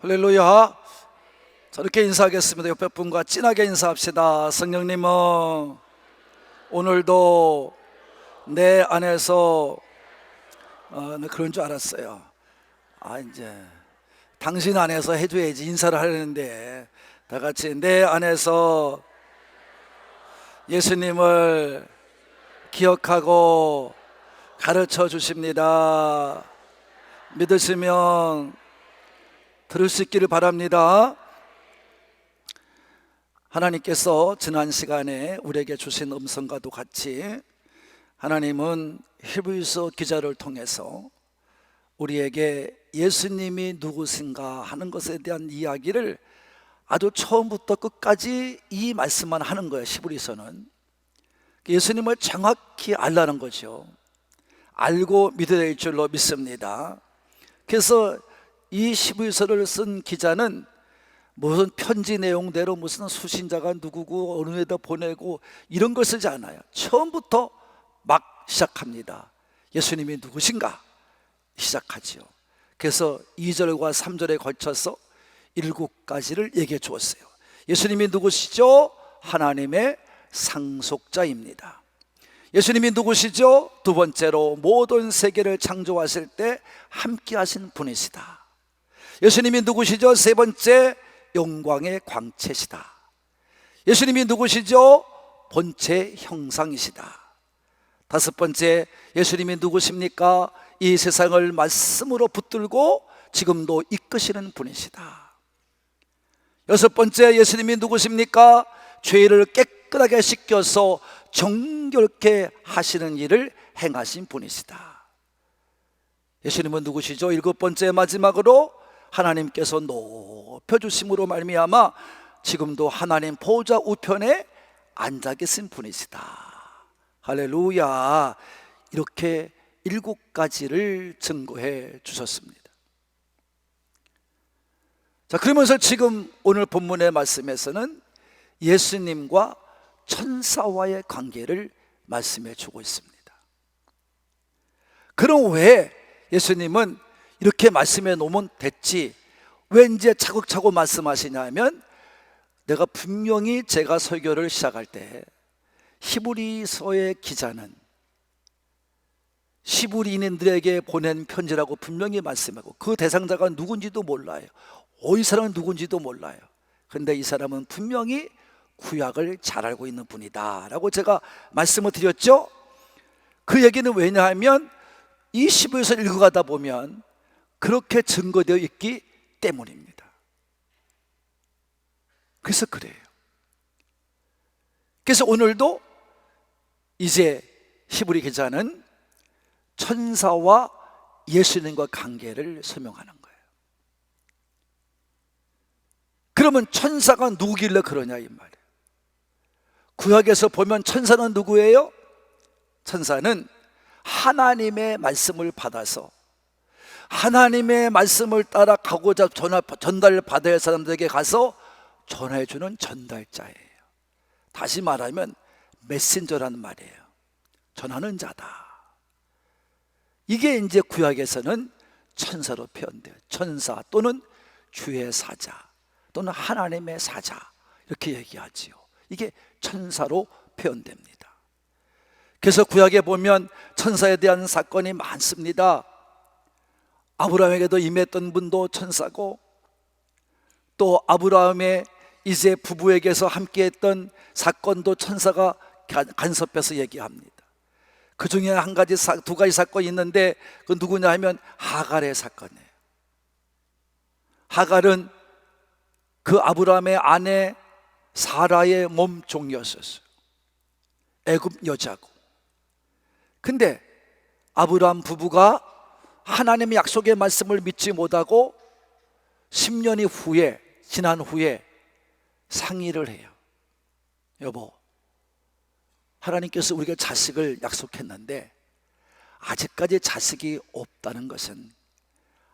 할렐루야. 저렇게 인사하겠습니다. 옆에 분과 진하게 인사합시다. 성령님은 오늘도 내 안에서 그런 줄 알았어요. 이제 당신 안에서 해줘야지 인사를 하려는데, 다 같이 내 안에서 예수님을 기억하고 가르쳐 주십니다. 믿으시면 들을 수 있기를 바랍니다. 하나님께서 지난 시간에 우리에게 주신 음성과도 같이 하나님은 히브리서 기자를 통해서 우리에게 예수님이 누구신가 하는 것에 대한 이야기를 아주 처음부터 끝까지 이 말씀만 하는 거예요. 히브리서는 예수님을 정확히 알라는 거죠. 알고 믿어야 될 줄로 믿습니다. 그래서 이 히브리서를 쓴 기자는 무슨 편지 내용대로 무슨 수신자가 누구고 어느 데다 보내고 이런 걸 쓰지 않아요. 처음부터 막 시작합니다. 예수님이 누구신가 시작하지요. 그래서 2절과 3절에 걸쳐서 7가지를 얘기해 주었어요. 예수님이 누구시죠? 하나님의 상속자입니다. 예수님이 누구시죠? 두 번째로 모든 세계를 창조하실 때 함께 하신 분이시다. 예수님이 누구시죠? 세 번째, 영광의 광채시다. 예수님이 누구시죠? 본체 형상이시다. 다섯 번째, 예수님이 누구십니까? 이 세상을 말씀으로 붙들고 지금도 이끄시는 분이시다. 여섯 번째, 예수님이 누구십니까? 죄를 깨끗하게 씻겨서 정결케 하시는 일을 행하신 분이시다. 예수님은 누구시죠? 일곱 번째, 마지막으로 하나님께서 높여주심으로 말미암아 지금도 하나님 보좌 우편에 앉아 계신 분이시다. 할렐루야. 이렇게 7가지를 증거해 주셨습니다. 자, 그러면서 지금 오늘 본문의 말씀에서는 예수님과 천사와의 관계를 말씀해 주고 있습니다. 그럼 왜 예수님은 이렇게 말씀해 놓으면 됐지, 왜 이제 차곡차곡 말씀하시냐면, 내가 분명히 제가 설교를 시작할 때 히브리서의 기자는 히브리인들에게 보낸 편지라고 분명히 말씀하고 그 대상자가 누군지도 몰라요. 이 사람은 누군지도 몰라요. 그런데 이 사람은 분명히 구약을 잘 알고 있는 분이다 라고 제가 말씀을 드렸죠. 그 얘기는 왜냐하면 이 히브리서를 읽어가다 보면 그렇게 증거되어 있기 때문입니다. 그래서 그래요. 그래서 오늘도 이제 히브리 기자는 천사와 예수님과 관계를 설명하는 거예요. 그러면 천사가 누구길래 그러냐 이 말이에요. 구약에서 보면 천사는 누구예요? 천사는 하나님의 말씀을 받아서 하나님의 말씀을 따라 가고자 전달을 받아야 할 사람들에게 가서 전해주는 전달자예요. 다시 말하면 메신저라는 말이에요. 전하는 자다. 이게 이제 구약에서는 천사로 표현돼요. 천사 또는 주의 사자 또는 하나님의 사자 이렇게 얘기하지요. 이게 천사로 표현됩니다. 그래서 구약에 보면 천사에 대한 사건이 많습니다. 아브라함에게도 임했던 분도 천사고, 또 아브라함의 이제 부부에게서 함께했던 사건도 천사가 간섭해서 얘기합니다. 그 중에 두 가지 사건이 있는데 그 누구냐 하면 하갈의 사건이에요. 하갈은 그 아브라함의 아내 사라의 몸종이었어요. 애굽 여자고. 근데 아브라함 부부가 하나님의 약속의 말씀을 믿지 못하고 10년이 지난 후에 상의를 해요. 여보, 하나님께서 우리가 자식을 약속했는데 아직까지 자식이 없다는 것은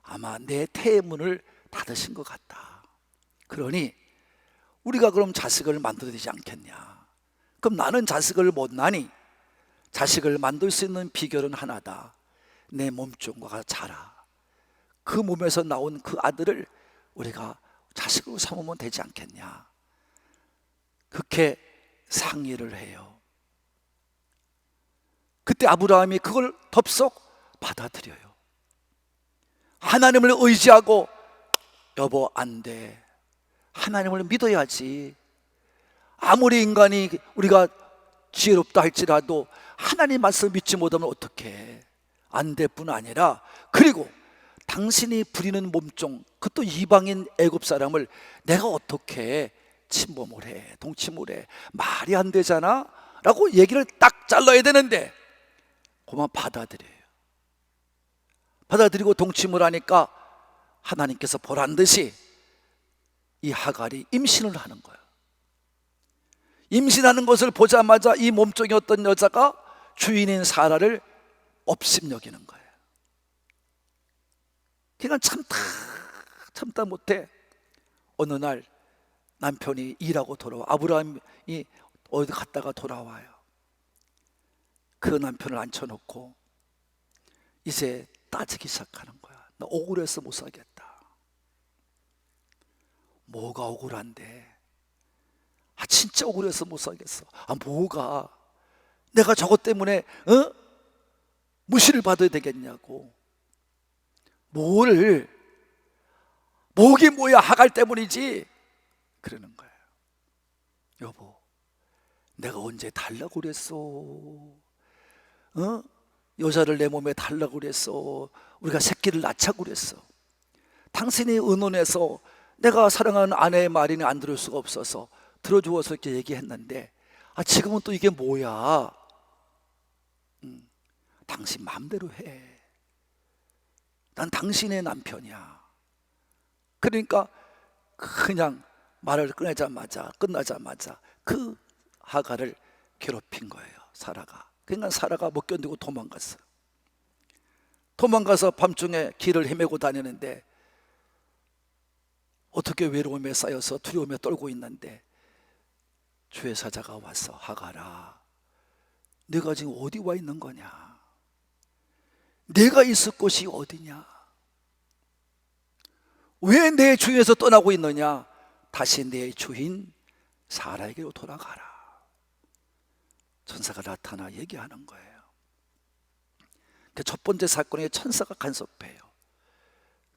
아마 내 태의 문을 닫으신 것 같다. 그러니 우리가 그럼 자식을 만들어야 되지 않겠냐? 그럼 나는 자식을 못 나니 자식을 만들 수 있는 비결은 하나다. 내 몸종과 자라. 그 몸에서 나온 그 아들을 우리가 자식으로 삼으면 되지 않겠냐? 그렇게 상의를 해요. 그때 아브라함이 그걸 덥석 받아들여요. 하나님을 의지하고 여보 안 돼. 하나님을 믿어야지. 아무리 인간이 우리가 지혜롭다 할지라도 하나님 말씀 믿지 못하면 어떡해. 안 될 뿐 아니라 그리고 당신이 부리는 몸종 그것도 이방인 애굽 사람을 내가 어떻게 침범을 해 동침을 해 말이 안 되잖아 라고 얘기를 딱 잘라야 되는데 그만 받아들여요. 받아들이고 동침을 하니까 하나님께서 보란 듯이 이 하갈이 임신을 하는 거예요. 임신하는 것을 보자마자 이 몸종이 어떤 여자가 주인인 사라를 업심여기는 거예요. 그러니까 참다 못해 어느 날 남편이 일하고 돌아와. 아브라함이 어디 갔다가 돌아와요. 그 남편을 앉혀놓고 이제 따지기 시작하는 거야. 나 억울해서 못 살겠다. 뭐가 억울한데? 진짜 억울해서 못 살겠어. 뭐가? 내가 저것 때문에 무시를 받아야 되겠냐고. 목이 뭐야? 하갈 때문이지. 그러는 거예요. 여보, 내가 언제 달라고 그랬어? 여자를 내 몸에 달라고 그랬어. 우리가 새끼를 낳자고 그랬어. 당신이 의논해서 내가 사랑하는 아내의 말이니 안 들을 수가 없어서 들어주어서 이렇게 얘기했는데 지금은 또 이게 뭐야? 당신 마음대로 해. 난 당신의 남편이야. 그러니까 그냥 말을 끝나자마자 그 하갈을 괴롭힌 거예요. 사라가. 그러니까 사라가 못 견디고 도망갔어요. 도망가서 밤중에 길을 헤매고 다니는데 어떻게 외로움에 쌓여서 두려움에 떨고 있는데 주의 사자가 와서 하갈아, 내가 지금 어디 와 있는 거냐? 내가 있을 곳이 어디냐? 왜 내 주위에서 떠나고 있느냐? 다시 내 주인 사라에게로 돌아가라. 천사가 나타나 얘기하는 거예요. 첫 번째 사건에 천사가 간섭해요.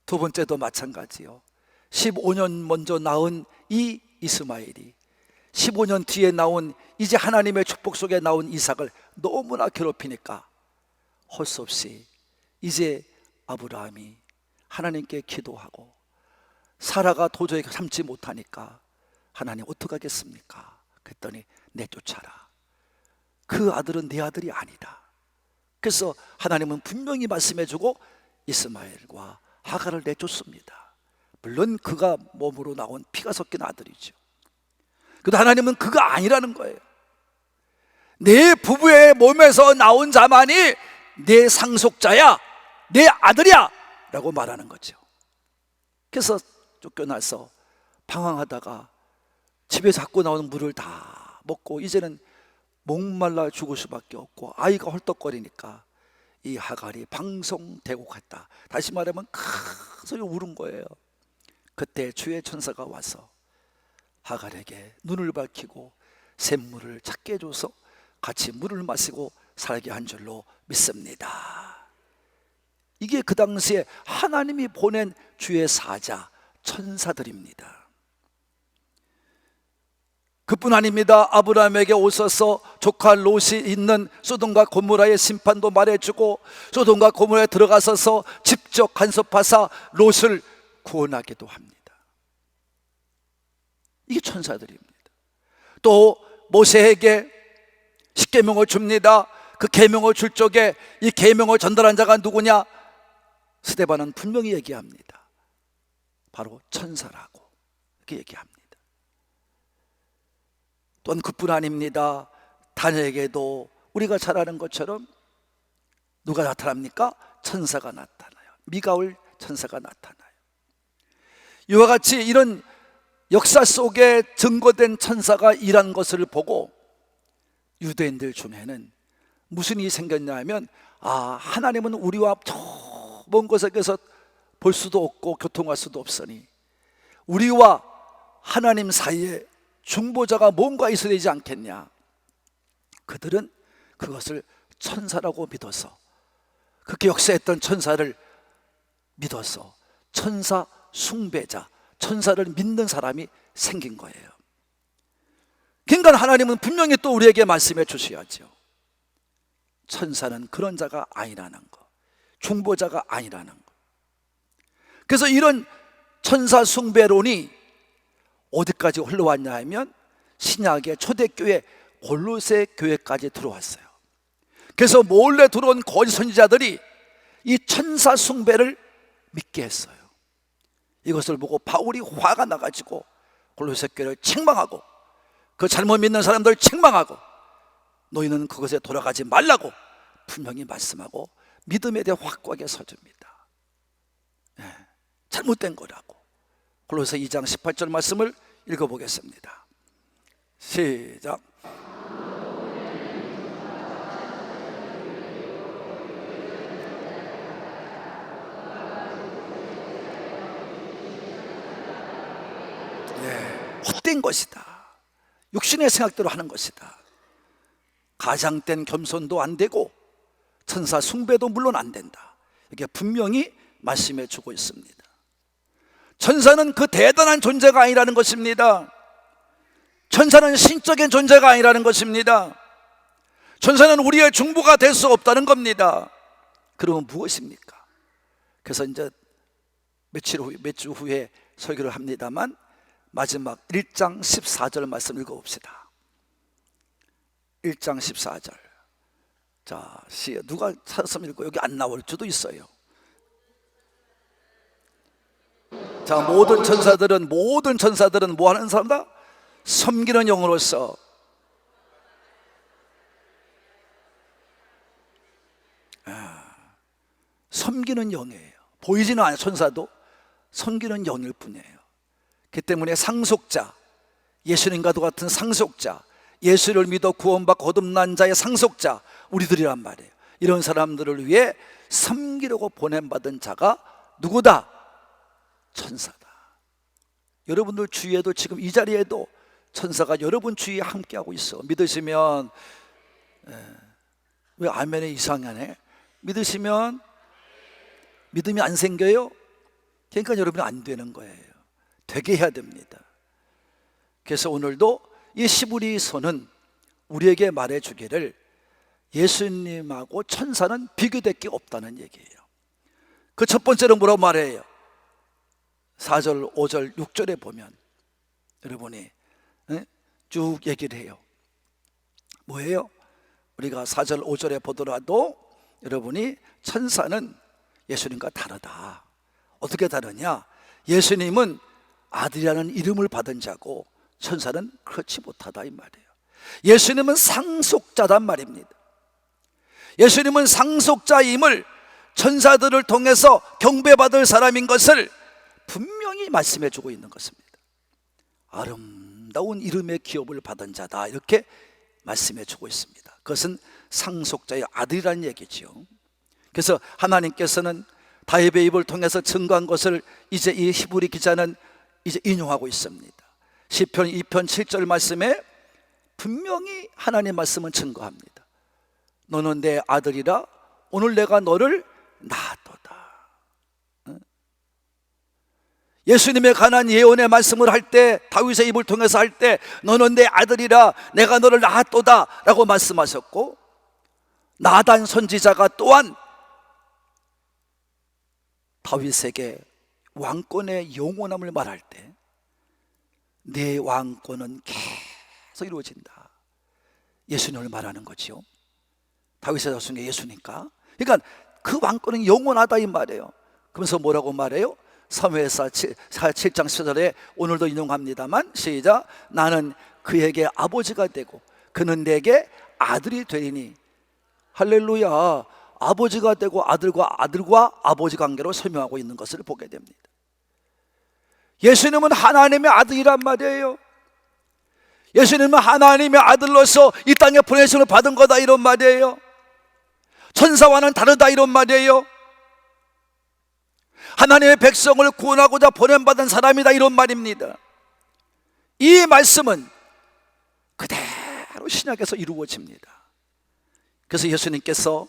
두 번째도 마찬가지요. 15년 먼저 낳은 이 이스마엘이 15년 뒤에 나온 이제 하나님의 축복 속에 나온 이삭을 너무나 괴롭히니까 할 수 없이 이제 아브라함이 하나님께 기도하고 사라가 도저히 참지 못하니까 하나님 어떡하겠습니까? 그랬더니 내쫓아라. 그 아들은 네 아들이 아니다. 그래서 하나님은 분명히 말씀해주고 이스마엘과 하갈을 내쫓습니다. 물론 그가 몸으로 나온 피가 섞인 아들이죠. 그래도 하나님은 그가 아니라는 거예요. 내 부부의 몸에서 나온 자만이 내 상속자야, 내 아들이야 라고 말하는 거죠. 그래서 쫓겨나서 방황하다가 집에서 갖고 나오는 물을 다 먹고 이제는 목말라 죽을 수밖에 없고 아이가 헐떡거리니까 이 하갈이 방송되고 갔다. 다시 말하면 큰 소리 울은 거예요. 그때 주의 천사가 와서 하갈에게 눈을 밝히고 샘물을 찾게 해줘서 같이 물을 마시고 살게 한 줄로 믿습니다. 이게 그 당시에 하나님이 보낸 주의 사자 천사들입니다. 그뿐 아닙니다. 아브라함에게 오셔서 조카 롯이 있는 소돔과 고모라의 심판도 말해주고 소돔과 고모라에 들어가서서 직접 간섭하사 롯을 구원하기도 합니다. 이게 천사들입니다. 또 모세에게 십계명을 줍니다. 그 계명을 줄 적에 이 계명을 전달한 자가 누구냐? 스데반은 분명히 얘기합니다. 바로 천사라고 이렇게 얘기합니다. 또한 그뿐 아닙니다. 다니엘에게도 우리가 잘 아는 것처럼 누가 나타납니까? 천사가 나타나요. 미가올 천사가 나타나요. 이와 같이 이런 역사 속에 증거된 천사가 일한 것을 보고 유대인들 중에는 무슨 일이 생겼냐 하면, 하나님은 우리와 저 먼 곳에서 볼 수도 없고 교통할 수도 없으니 우리와 하나님 사이에 중보자가 뭔가 있어야 되지 않겠냐. 그들은 그것을 천사라고 믿어서, 그렇게 역사했던 천사를 믿어서 천사 숭배자, 천사를 믿는 사람이 생긴 거예요. 그러니까 하나님은 분명히 또 우리에게 말씀해 주셔야죠. 천사는 그런 자가 아니라는 거, 중보자가 아니라는 거. 그래서 이런 천사 숭배론이 어디까지 흘러왔냐 하면 신약의 초대교회 골로새 교회까지 들어왔어요. 그래서 몰래 들어온 거짓 선지자들이 이 천사 숭배를 믿게 했어요. 이것을 보고 바울이 화가 나가지고 골로새 교회를 책망하고, 그 잘못 믿는 사람들 책망하고, 너희는 그것에 돌아가지 말라고 분명히 말씀하고 믿음에 대해 확고하게 서줍니다. 잘못된 거라고. 골로새 2장 18절 말씀을 읽어보겠습니다. 시작. 헛된 것이다. 육신의 생각대로 하는 것이다. 가장된 겸손도 안 되고 천사 숭배도 물론 안 된다. 이게 분명히 말씀해 주고 있습니다. 천사는 그 대단한 존재가 아니라는 것입니다. 천사는 신적인 존재가 아니라는 것입니다. 천사는 우리의 중보가 될 수 없다는 겁니다. 그러면 무엇입니까? 그래서 이제 몇 주 후에 설교를 합니다만 마지막 1장 14절 말씀 읽어봅시다. 1장 14절. 자, 누가 찾았으면 읽고, 여기 안 나올 수도 있어요. 자, 모든 천사들은 뭐 하는 사람다? 섬기는 영으로서 섬기는 영이에요. 보이지는 않아요. 천사도 섬기는 영일 뿐이에요. 그 때문에 상속자, 예수님과도 같은 상속자, 예수를 믿어 구원받고 거듭난 자의 상속자, 우리들이란 말이에요. 이런 사람들을 위해 섬기려고 보냄받은 자가 누구다? 천사다. 여러분들 주위에도, 지금 이 자리에도 천사가 여러분 주위에 함께하고 있어. 믿으시면, 왜 아멘에 이상하네? 믿으시면 믿음이 안 생겨요? 그러니까 여러분이 안 되는 거예요. 되게 해야 됩니다. 그래서 오늘도 이 시브리서는 우리에게 말해주기를 예수님하고 천사는 비교될 게 없다는 얘기예요. 그 첫 번째로 뭐라고 말해요? 4절, 5절, 6절에 보면 여러분이 쭉 얘기를 해요. 뭐예요? 우리가 4절, 5절에 보더라도 여러분이 천사는 예수님과 다르다. 어떻게 다르냐? 예수님은 아들이라는 이름을 받은 자고 천사는 그렇지 못하다 이 말이에요. 예수님은 상속자단 말입니다. 예수님은 상속자임을 천사들을 통해서 경배받을 사람인 것을 분명히 말씀해 주고 있는 것입니다. 아름다운 이름의 기업을 받은 자다, 이렇게 말씀해 주고 있습니다. 그것은 상속자의 아들이라는 얘기죠. 그래서 하나님께서는 다윗의 입을 통해서 증거한 것을 이제 이 히브리 기자는 이제 인용하고 있습니다. 시편 2편 7절 말씀에 분명히 하나님 말씀은 증거합니다. 너는 내 아들이라 오늘 내가 너를 낳았도다. 예수님에 관한 예언의 말씀을 할 때, 다윗의 입을 통해서 할 때 너는 내 아들이라 내가 너를 낳았도다 라고 말씀하셨고, 나단 선지자가 또한 다윗에게 왕권의 영원함을 말할 때 내 왕권은 계속 이루어진다, 예수님을 말하는 거지요. 다윗의 자손이 예수니까. 그러니까 그 왕권은 영원하다 이 말이에요. 그러면서 뭐라고 말해요? 사무엘상 7장 10절에 오늘도 인용합니다만, 시작. 나는 그에게 아버지가 되고 그는 내게 아들이 되리니. 할렐루야. 아버지가 되고 아들과 아버지 관계로 설명하고 있는 것을 보게 됩니다. 예수님은 하나님의 아들이란 말이에요. 예수님은 하나님의 아들로서 이 땅에 보내심을 받은 거다, 이런 말이에요. 천사와는 다르다, 이런 말이에요. 하나님의 백성을 구원하고자 보냄받은 사람이다, 이런 말입니다. 이 말씀은 그대로 신약에서 이루어집니다. 그래서 예수님께서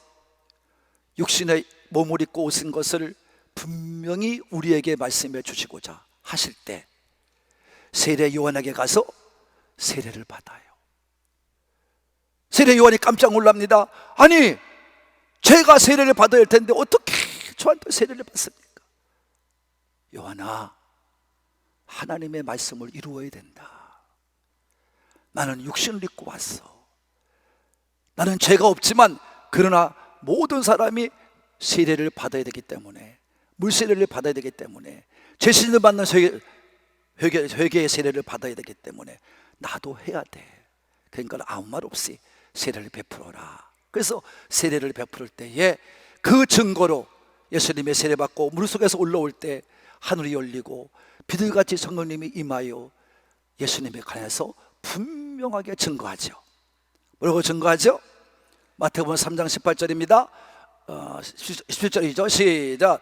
육신의 몸을 입고 오신 것을 분명히 우리에게 말씀해 주시고자 하실 때 세례 요한에게 가서 세례를 받아요. 세례 요한이 깜짝 놀랍니다. 아니, 제가 세례를 받아야 할 텐데 어떻게 저한테 세례를 받습니까? 요한아, 하나님의 말씀을 이루어야 된다. 나는 육신을 입고 왔어. 나는 죄가 없지만 그러나 모든 사람이 세례를 받아야 되기 때문에, 물세례를 받아야 되기 때문에, 죄신을 받는 회개의 세례를 받아야 되기 때문에 나도 해야 돼. 그러니까 아무 말 없이 세례를 베풀어라. 그래서 세례를 베풀 때에 그 증거로 예수님의 세례 받고 물속에서 올라올 때 하늘이 열리고 비둘기같이 성령님이 임하여 예수님에 관해서 분명하게 증거하죠. 뭐라고 증거하죠? 마태복음 3장 18절입니다 17절이죠 시작.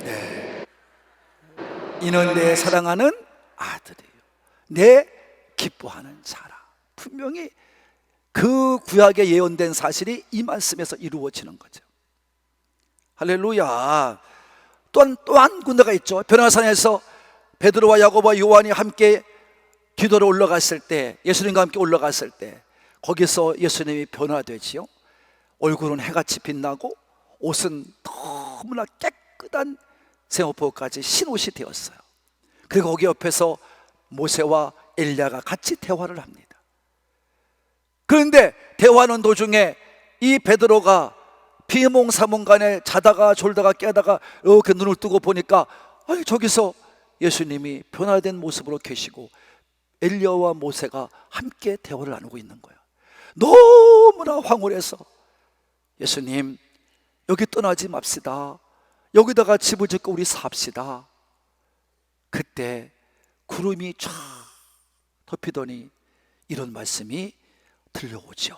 네. 이는 내 사랑하는 아들이에요, 내 기뻐하는 자라. 분명히 그 구약에 예언된 사실이 이 말씀에서 이루어지는 거죠. 할렐루야. 또한 군데가 있죠. 변화산에서 베드로와 야고보와 요한이 함께 기도로 올라갔을 때, 예수님과 함께 올라갔을 때 거기서 예수님이 변화되지요. 얼굴은 해같이 빛나고 옷은 너무나 깨끗한 생옷복까지 흰옷이 되었어요. 그리고 거기 옆에서 모세와 엘리야가 같이 대화를 합니다. 그런데 대화하는 도중에 이 베드로가 비몽사몽간에 자다가 졸다가 깨다가 이렇게 눈을 뜨고 보니까 저기서 예수님이 변화된 모습으로 계시고 엘리야와 모세가 함께 대화를 나누고 있는 거예요. 너무나 황홀해서 예수님, 여기 떠나지 맙시다. 여기다가 집을 짓고 우리 삽시다. 그때 구름이 쫙 덮이더니 이런 말씀이 들려오죠.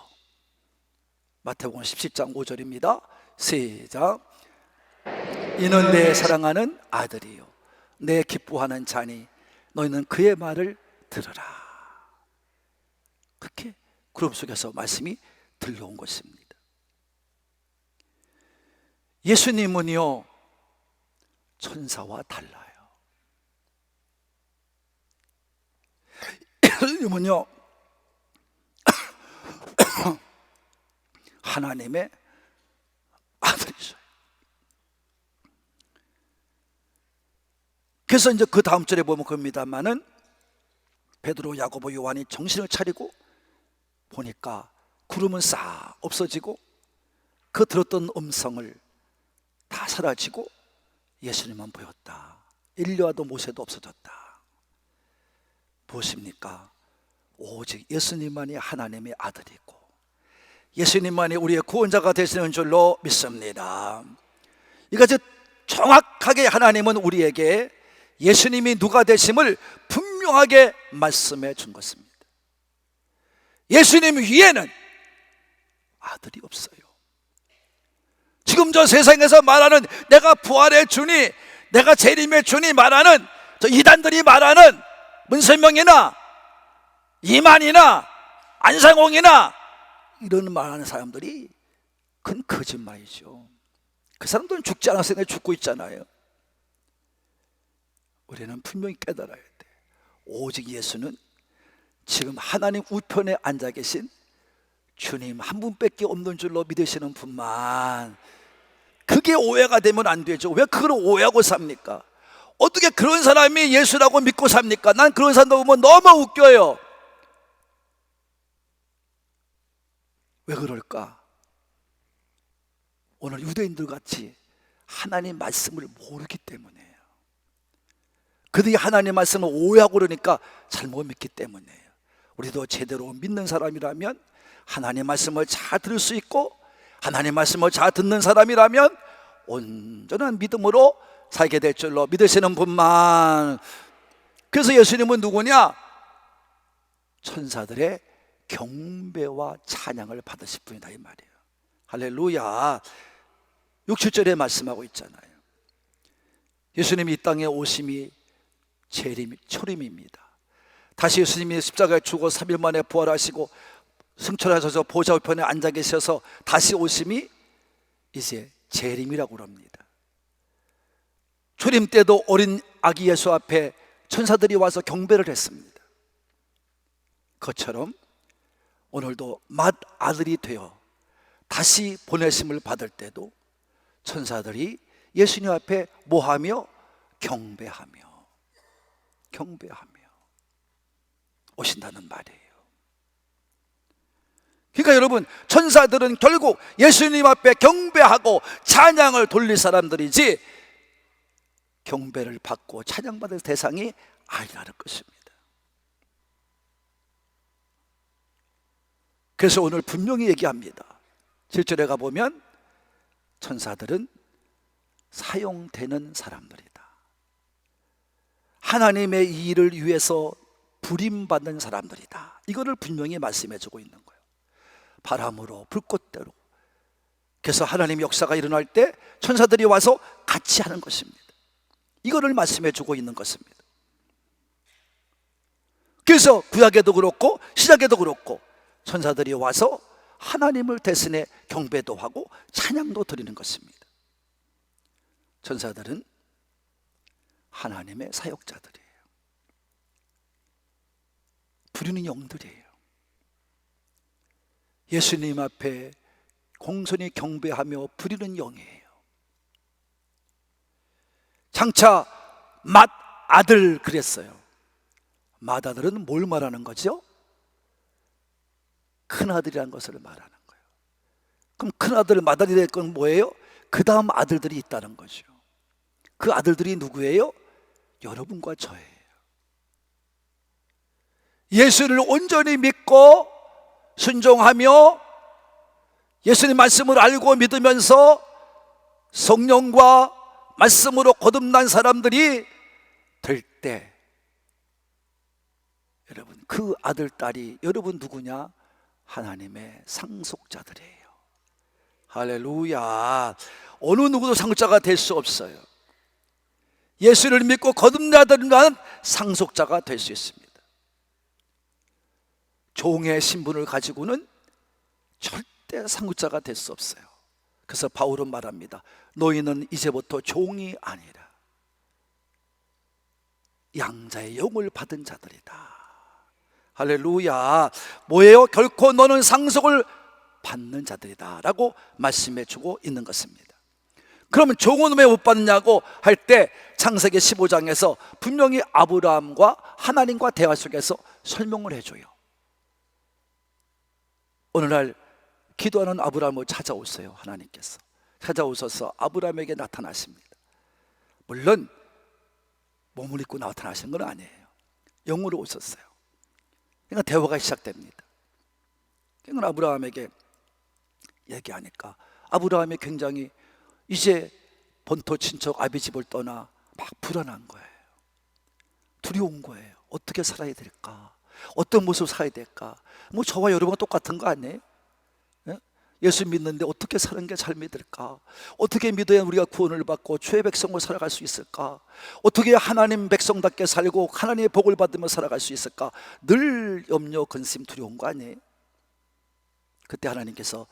마태복음 17장 5절입니다 시작. 이는 내 사랑하는 아들이요, 내 기뻐하는 자니 너희는 그의 말을 들으라. 그렇게 구름 속에서 말씀이 들려온 것입니다. 예수님은요, 천사와 달라요. 예수님은요, 하나님의 아들이셔요. 그래서 이제 그 다음 절에 보면 그럽니다만은 베드로, 야고보, 요한이 정신을 차리고 보니까 구름은 싹 없어지고 그 들었던 음성을 다 사라지고 예수님만 보였다. 엘리야도 모세도 없어졌다. 무엇입니까? 오직 예수님만이 하나님의 아들이고 예수님만이 우리의 구원자가 되시는 줄로 믿습니다. 이것이 정확하게 하나님은 우리에게 예수님이 누가 되심을 분명하게 말씀해 준 것입니다. 예수님 위에는 아들이 없어요. 지금 저 세상에서 말하는 내가 부활의 주니, 내가 재림의 주니 말하는 저 이단들이 말하는 문선명이나 이만이나 안상홍이나 이런 말하는 사람들이 그건 거짓말이죠. 그 사람들은 죽지 않았으니까 죽고 있잖아요. 우리는 분명히 깨달아야 돼. 오직 예수는 지금 하나님 우편에 앉아 계신 주님 한 분밖에 없는 줄로 믿으시는 분만. 그게 오해가 되면 안 되죠. 왜 그걸 오해하고 삽니까? 어떻게 그런 사람이 예수라고 믿고 삽니까? 난 그런 사람들 보면 너무 웃겨요. 왜 그럴까? 오늘 유대인들 같이 하나님 말씀을 모르기 때문에요. 그들이 하나님 말씀을 오해하고 그러니까 잘못 믿기 때문이에요. 우리도 제대로 믿는 사람이라면 하나님 말씀을 잘 들을 수 있고 하나님 말씀을 잘 듣는 사람이라면 온전한 믿음으로 살게 될 줄로 믿으시는 분만. 그래서 예수님은 누구냐? 천사들의 경배와 찬양을 받으실 분이다 이 말이에요. 할렐루야. 6, 7절에 말씀하고 있잖아요. 예수님이 이 땅에 오심이 초림입니다. 다시 예수님이 십자가에 죽어 3일 만에 부활하시고 승천하셔서 보좌 우편에 앉아 계셔서 다시 오심이 이제 재림이라고 합니다. 초림 때도 어린 아기 예수 앞에 천사들이 와서 경배를 했습니다. 그것처럼 오늘도 맏아들이 되어 다시 보내심을 받을 때도 천사들이 예수님 앞에 뭐하며? 경배하며 오신다는 말이에요. 그러니까 여러분, 천사들은 결국 예수님 앞에 경배하고 찬양을 돌릴 사람들이지 경배를 받고 찬양받을 대상이 아니라는 것입니다. 그래서 오늘 분명히 얘기합니다. 7절에 가보면 천사들은 사용되는 사람들이다. 하나님의 이 일을 위해서 부림받는 사람들이다. 이거를 분명히 말씀해주고 있는 거예요. 바람으로 불꽃대로. 그래서 하나님 역사가 일어날 때 천사들이 와서 같이 하는 것입니다. 이거를 말씀해주고 있는 것입니다. 그래서 구약에도 그렇고 신약에도 그렇고 천사들이 와서 하나님을 대신해 경배도 하고 찬양도 드리는 것입니다. 천사들은 하나님의 사역자들이에요. 부르는 영들이에요. 예수님 앞에 공손히 경배하며 부르는 영이에요. 장차 맏아들 그랬어요. 맏아들은 뭘 말하는 거죠? 큰아들이라는 것을 말하는 거예요. 그럼 큰아들 맏아들이 될 건 뭐예요? 그 다음 아들들이 있다는 거죠. 그 아들들이 누구예요? 여러분과 저예요. 예수를 온전히 믿고 순종하며 예수님 말씀을 알고 믿으면서 성령과 말씀으로 거듭난 사람들이 될 때 여러분, 그 아들, 딸이 여러분 누구냐? 하나님의 상속자들이에요. 할렐루야. 어느 누구도 상속자가 될 수 없어요. 예수를 믿고 거듭난 자들만 상속자가 될 수 있습니다. 종의 신분을 가지고는 절대 상속자가 될 수 없어요. 그래서 바울은 말합니다. 너희는 이제부터 종이 아니라 양자의 영을 받은 자들이다. 할렐루야. 뭐예요? 결코 너는 상속을 받는 자들이다 라고 말씀해 주고 있는 것입니다. 그러면 종은 왜 못 받느냐고 할 때 창세기 15장에서 분명히 아브라함과 하나님과 대화 속에서 설명을 해줘요. 어느 날 기도하는 아브라함을 찾아오세요. 하나님께서 찾아오셔서 아브라함에게 나타나십니다. 물론 몸을 입고 나타나신 건 아니에요. 영으로 오셨어요. 그러니까 대화가 시작됩니다. 그러니까 아브라함에게 얘기하니까 아브라함이 굉장히 이제 본토 친척 아비 집을 떠나 막 불안한 거예요. 두려운 거예요. 어떻게 살아야 될까? 어떤 모습을 살아야 될까? 뭐 저와 여러분은 똑같은 거 아니에요? 예수 믿는데 어떻게 사는 게 잘 믿을까? 어떻게 믿어야 우리가 구원을 받고 주의 백성으로 살아갈 수 있을까? 어떻게 하나님 백성답게 살고 하나님의 복을 받으며 살아갈 수 있을까? 늘 염려, 근심, 두려운 거 아니에요? 그때 하나님께서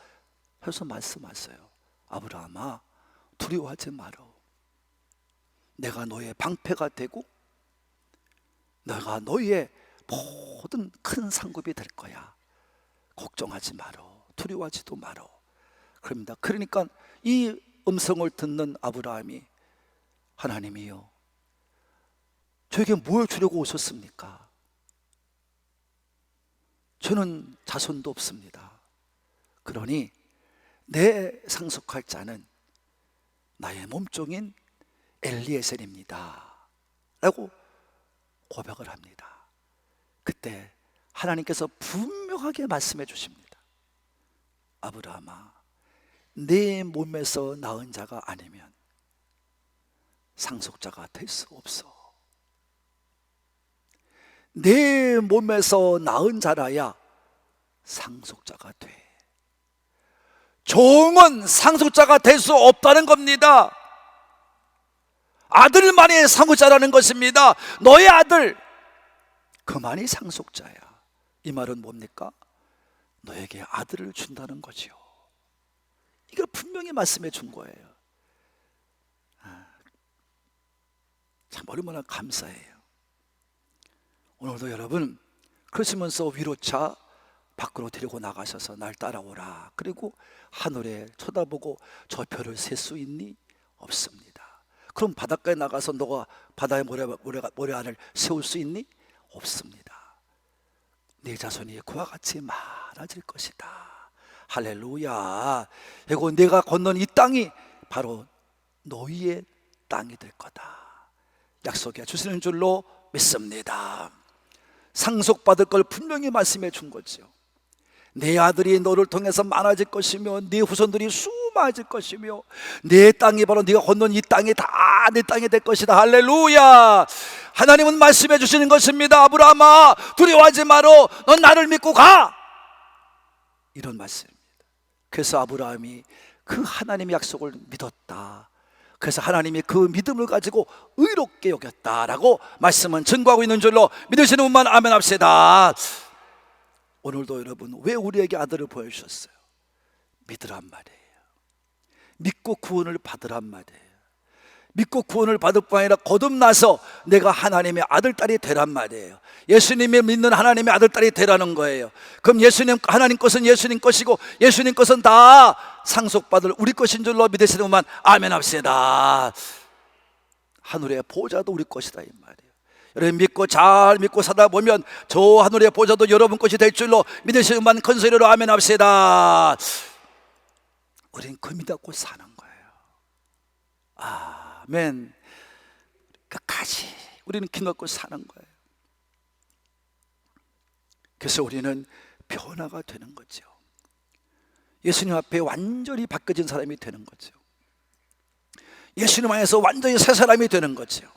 해서 말씀하세요. 아브라함아, 두려워하지 마라. 내가 너의 방패가 되고 내가 너의 모든 큰 상급이 될 거야. 걱정하지 마라. 두려워하지도 마라. 그럽니다. 그러니까 이 음성을 듣는 아브라함이 하나님이요, 저에게 뭘 주려고 오셨습니까? 저는 자손도 없습니다. 그러니 내 상속할 자는 나의 몸종인 엘리에셀입니다 라고 고백을 합니다. 그때 하나님께서 분명하게 말씀해 주십니다. 아브라함아, 내 몸에서 낳은 자가 아니면 상속자가 될 수 없어. 내 몸에서 낳은 자라야 상속자가 돼. 종은 상속자가 될 수 없다는 겁니다. 아들만이 상속자라는 것입니다. 너의 아들, 그만이 상속자야. 이 말은 뭡니까? 너에게 아들을 준다는 거지요. 이걸 분명히 말씀해 준 거예요. 참 얼마나 감사해요. 오늘도 여러분 그러시면서 위로차 밖으로 데리고 나가셔서 날 따라오라. 그리고 하늘에 쳐다보고 저 별을 셀 수 있니? 없습니다. 그럼 바닷가에 나가서 너가 바다의 모래 안을 세울 수 있니? 없습니다. 네 자손이 그와 같이 많아질 것이다. 할렐루야. 그리고 내가 건넌 이 땅이 바로 너희의 땅이 될 거다. 약속해 주시는 줄로 믿습니다. 상속받을 걸 분명히 말씀해 준 거죠. 내 아들이 너를 통해서 많아질 것이며 네 후손들이 수많아질 것이며 내 땅이 바로 네가 건넌 이 땅이 다 내 땅이 될 것이다. 할렐루야. 하나님은 말씀해 주시는 것입니다. 아브라함아, 두려워하지 마라. 넌 나를 믿고 가. 이런 말씀입니다. 그래서 아브라함이 그 하나님의 약속을 믿었다. 그래서 하나님이 그 믿음을 가지고 의롭게 여겼다라고 말씀은 증거하고 있는 줄로 믿으시는 분만 아멘 합시다. 오늘도 여러분 왜 우리에게 아들을 보여주셨어요? 믿으란 말이에요. 믿고 구원을 받으란 말이에요. 믿고 구원을 받을 뿐 아니라 거듭나서 내가 하나님의 아들, 딸이 되란 말이에요. 예수님이 믿는 하나님의 아들, 딸이 되라는 거예요. 그럼 예수님, 하나님 것은 예수님 것이고 예수님 것은 다 상속받을 우리 것인 줄로 믿으시는 분만 아멘 합시다. 하늘의 보좌도 우리 것이다 이 말이에요. 여러분 믿고 잘 믿고 사다 보면 저 하늘의 보좌도 여러분 것이 될 줄로 믿으시는 분만 큰 소리로 아멘 합시다. 우린 그 믿고 사는 거예요. 아멘. 끝까지 우리는 기놓고 사는 거예요. 그래서 우리는 변화가 되는 거죠. 예수님 앞에 완전히 바뀌어진 사람이 되는 거죠. 예수님 안에서 완전히 새 사람이 되는 거죠.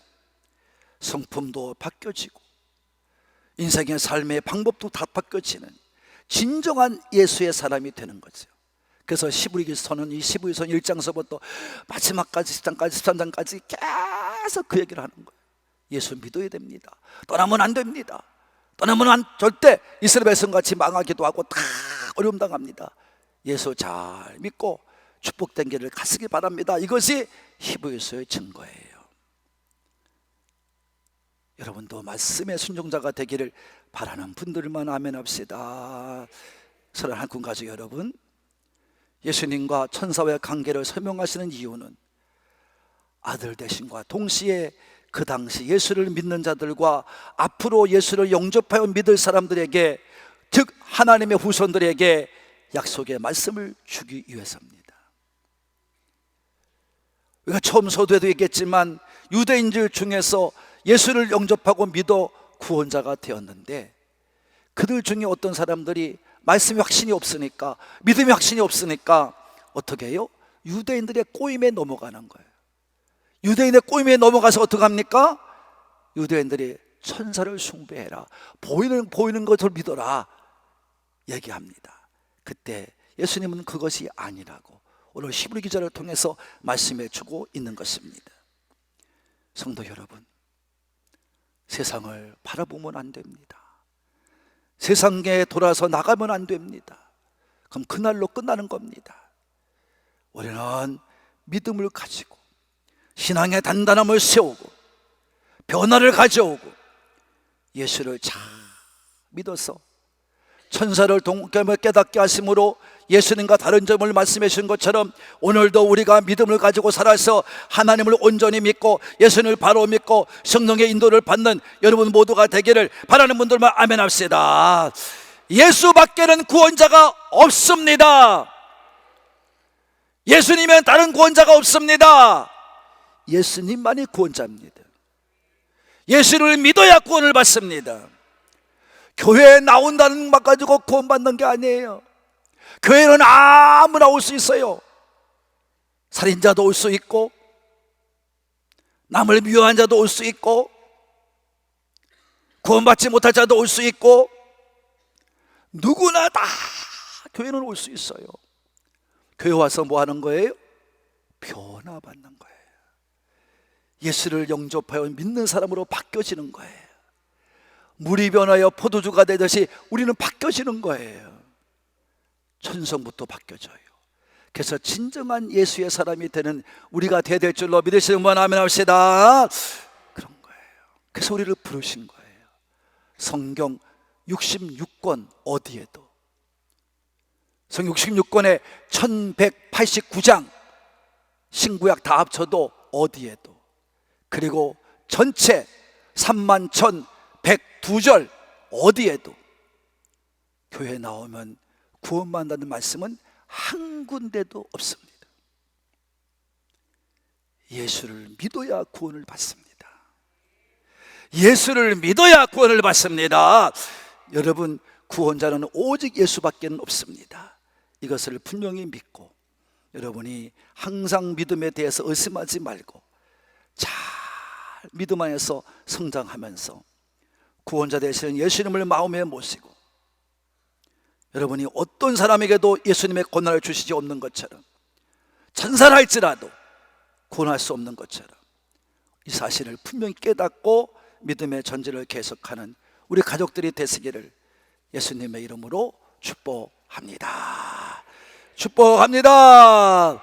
성품도 바뀌어지고 인생의 삶의 방법도 다 바뀌어지는 진정한 예수의 사람이 되는 거죠. 그래서 히브리서는 이 히브리서 1장서부터 마지막까지 10장까지 13장까지 계속 그 얘기를 하는 거예요. 예수 믿어야 됩니다. 떠나면 안 됩니다. 떠나면 절대 이스라엘 백성같이 망하기도 하고 다 어려움 당합니다. 예수 잘 믿고 축복된 길을 가시기 바랍니다. 이것이 히브리서의 증거예요. 여러분도 말씀의 순종자가 되기를 바라는 분들만 아멘 합시다. 사랑하는 한국 가족 여러분, 예수님과 천사와의 관계를 설명하시는 이유는 아들 되심과 동시에 그 당시 예수를 믿는 자들과 앞으로 예수를 영접하여 믿을 사람들에게, 즉 하나님의 후손들에게 약속의 말씀을 주기 위해서입니다. 우리가 처음 서두에도 얘기했지만 유대인들 중에서 예수를 영접하고 믿어 구원자가 되었는데 그들 중에 어떤 사람들이 말씀이 확신이 없으니까, 믿음이 확신이 없으니까 어떻게 해요? 유대인들의 꼬임에 넘어가는 거예요. 유대인의 꼬임에 넘어가서 어떻게 합니까? 유대인들이 천사를 숭배해라, 보이는 것을 믿어라 얘기합니다. 그때 예수님은 그것이 아니라고 오늘 히브리 기자를 통해서 말씀해 주고 있는 것입니다. 성도 여러분, 세상을 바라보면 안 됩니다. 세상에 돌아서 나가면 안 됩니다. 그럼 그날로 끝나는 겁니다. 우리는 믿음을 가지고 신앙의 단단함을 세우고 변화를 가져오고 예수를 잘 믿어서 천사를 깨닫게 하심으로 예수님과 다른 점을 말씀해 주신 것처럼 오늘도 우리가 믿음을 가지고 살아서 하나님을 온전히 믿고 예수님을 바로 믿고 성령의 인도를 받는 여러분 모두가 되기를 바라는 분들만 아멘 합시다. 예수밖에는 구원자가 없습니다. 예수님은 다른 구원자가 없습니다. 예수님만이 구원자입니다. 예수를 믿어야 구원을 받습니다. 교회에 나온다는 것 가지고 구원받는 게 아니에요. 교회는 아무나 올 수 있어요. 살인자도 올 수 있고 남을 미워한 자도 올 수 있고, 구원받지 못할 자도 올 수 있고, 누구나 다 교회는 올 수 있어요. 교회 와서 뭐 하는 거예요? 변화받는 거예요. 예수를 영접하여 믿는 사람으로 바뀌어지는 거예요. 물이 변하여 포도주가 되듯이 우리는 바뀌어지는 거예요. 천성부터 바뀌어져요. 그래서 진정한 예수의 사람이 되는 우리가 돼야 될 줄로 믿으시는 분 아멘 합시다. 그런 거예요. 그래서 우리를 부르신 거예요. 성경 66권 어디에도, 성경 66권에 1189장 신구약 다 합쳐도 어디에도, 그리고 전체 31,102절 어디에도 교회 나오면 구원받는다는 말씀은 한 군데도 없습니다. 예수를 믿어야 구원을 받습니다. 예수를 믿어야 구원을 받습니다. 여러분, 구원자는 오직 예수밖에 없습니다. 이것을 분명히 믿고 여러분이 항상 믿음에 대해서 의심하지 말고 잘 믿음 안에서 성장하면서 구원자 되시는 예수님을 마음에 모시고, 여러분이 어떤 사람에게도 예수님의 권한을 주시지 없는 것처럼, 천사를 할지라도 구원할 수 없는 것처럼 이 사실을 분명히 깨닫고 믿음의 전진을 계속하는 우리 가족들이 되시기를 예수님의 이름으로 축복합니다. 축복합니다.